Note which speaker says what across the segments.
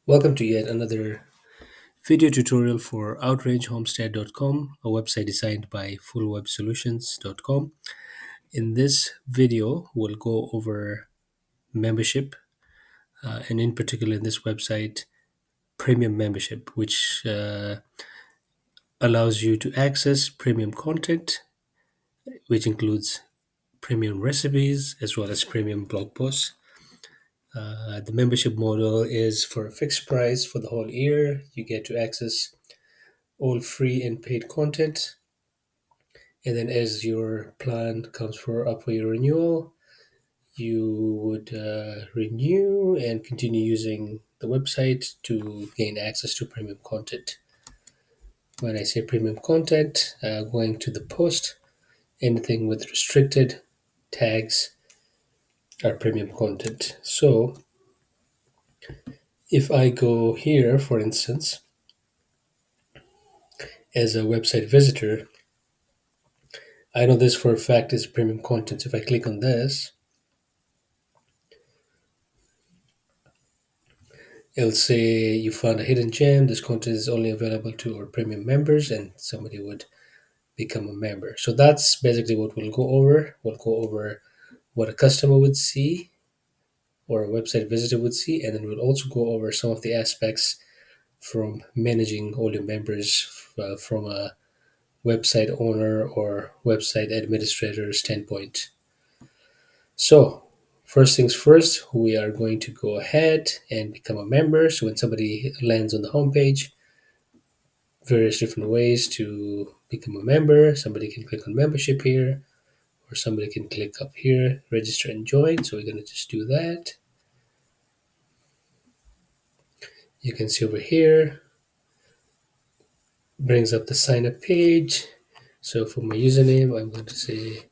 Speaker 1: Welcome to yet another video tutorial for outragehomestead.com, a website designed by fullwebsolutions.com. In this video, we'll go over membership, and in particular in this website, premium membership, which allows you to access premium content, which includes premium recipes as well as premium blog posts. The membership model is for a fixed price for the whole year. You get to access all free and paid content. And then as your plan comes for up for your renewal, you would renew and continue using the website to gain access to premium content. When I say premium content, going to the post, anything with restricted tags are premium content. So if I go here, for instance, as a website visitor, I know this for a fact is premium content. So if I click on this, it'll say you found a hidden gem. This content is only available to our premium members, and somebody would become a member. So that's basically what we'll go over. We'll go over what a customer would see or a website visitor would see, and then we'll also go over some of the aspects from managing all your members from a website owner or website administrator standpoint. So, first things first, we are going to go ahead and become a member. So, when somebody lands on the homepage, various different ways to become a member. Somebody can click on membership here, or somebody can click up here, register and join. So, we're going to just do that. You can see over here, brings up the sign up page. So, for my username, I'm going to say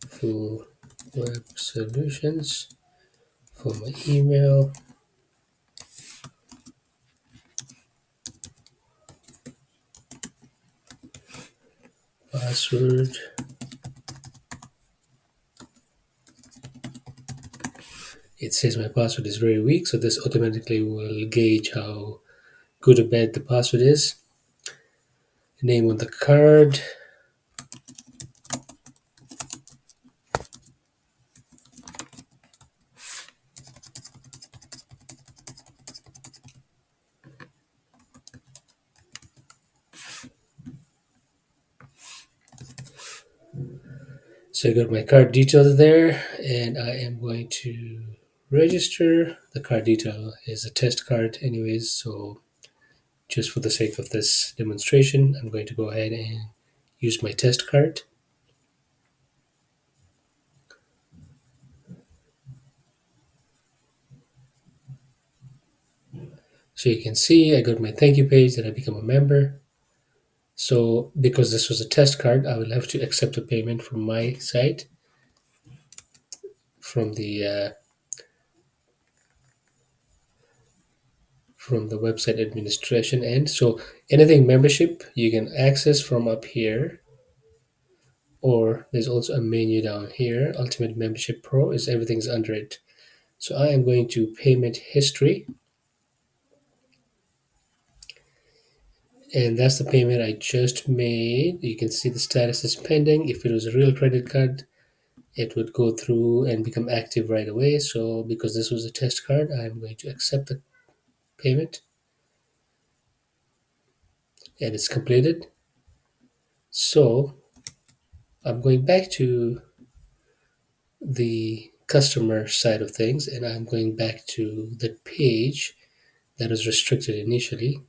Speaker 1: Full Web Solutions. For my email, password, it says my password is very weak, so this automatically will gauge how good or bad the password is. Name on the card. So I got my card details there, and I am going to register. The card detail is a test card anyways, so just for the sake of this demonstration, I'm going to go ahead and use my test card. So you can see I got my thank you page that I become a member. So because this was a test card, I will have to accept a payment from my side, from the website administration end. So anything membership you can access from up here, or there's also a menu down here. Ultimate Membership Pro is everything's under it. So I am going to payment history, and that's the payment I just made. You can see the status is pending. If it was a real credit card, it would go through and become active right away. So because this was a test card, I'm going to accept the payment, and it's completed. So I'm going back to the customer side of things, and I'm going back to the page that was restricted initially,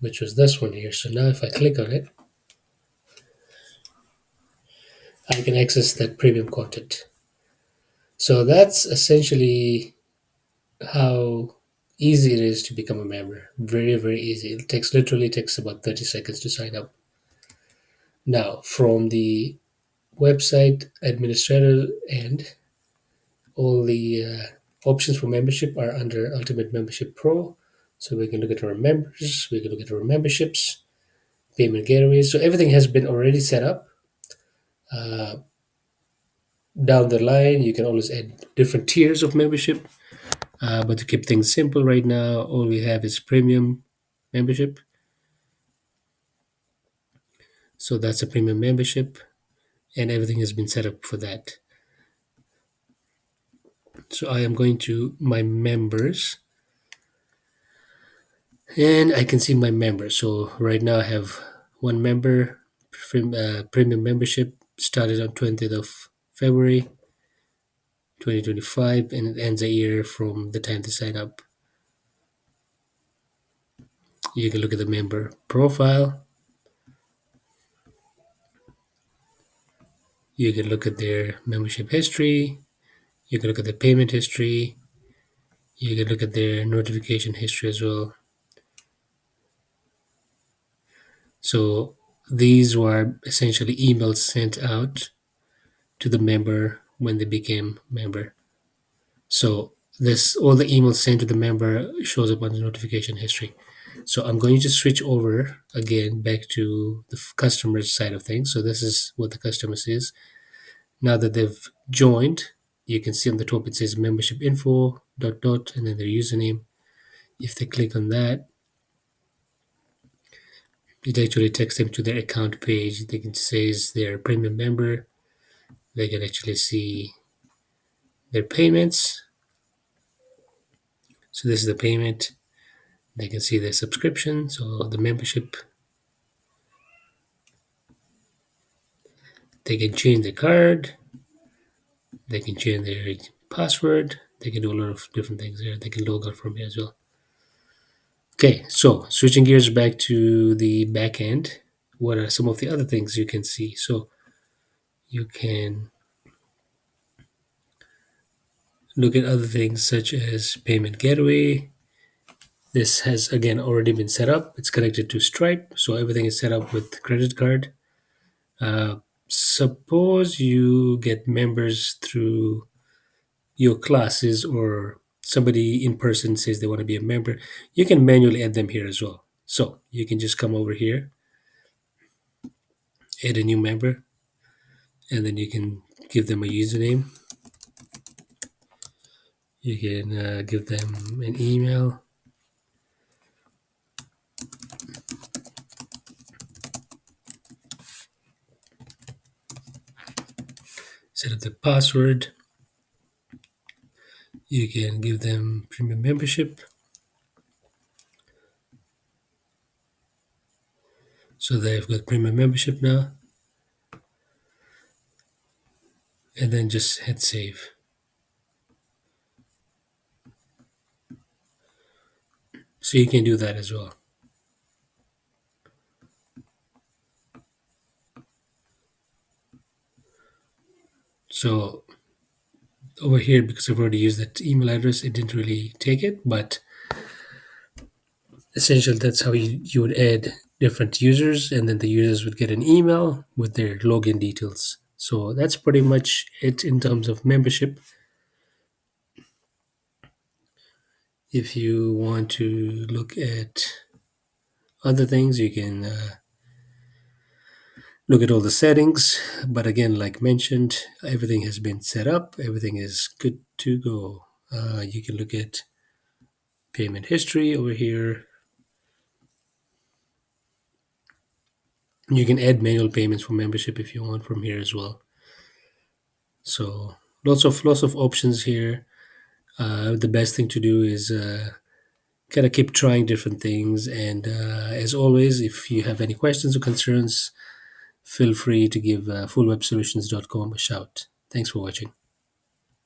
Speaker 1: which was this one here. So now if I click on it, I can access that premium content. So that's essentially how easy it is to become a member. Very, very easy. It takes literally takes about 30 seconds to sign up. Now, from the website administrator end, all the options for membership are under Ultimate Membership Pro. So we can look at our members, we can look at our memberships, payment gateways. So everything has been already set up. Uh, Down the line, you can always add different tiers of membership. But to keep things simple right now, all we have is premium membership. So that's a premium membership, and everything has been set up for that. So I am going to my members, and I can see my members. So right now I have one member, premium membership started on 20th of February 2025, and it ends a year from the time they sign up. You can look at the member profile. You can look at their membership history. You can look at the payment history. You can look at their notification history as well. So these were essentially emails sent out to the member when they became member. So this all the emails sent to the member shows up on the notification history. So I'm going to switch over again back to the customer side of things. So this is what the customer sees. Now that they've joined, you can see on the top it says membership info dot dot and then their username. If they click on that, it actually takes them to their account page. They can says they're a premium member. They can actually see their payments. So this is the payment. They can see their subscription, so the membership. They can change the card. They can change their password. They can do a lot of different things here. They can log out from here as well. Okay, so switching gears back to the back end, what are some of the other things you can see? So you can look at other things such as payment gateway. This has again already been set up. It's connected to Stripe, so everything is set up with credit card. Uh, Suppose you get members through your classes or somebody in person says they want to be a member, you can manually add them here as well. So you can just come over here, add a new member, and then you can give them a username. You can give them an email, set up the password. You can give them premium membership. So they've got premium membership now. And then just hit save. So you can do that as well. So over here, because I've already used that email address, it didn't really take it, but essentially that's how you would add different users, and then the users would get an email with their login details. So that's pretty much it in terms of membership. If you want to look at other things, you can look at all the settings. But again, like mentioned, everything has been set up, everything is good to go. You can look at payment history over here. You can add manual payments for membership if you want from here as well. So lots of options here. The best thing to do is kind of keep trying different things. And as always, if you have any questions or concerns, feel free to give fullwebsolutions.com a shout. Thanks for watching.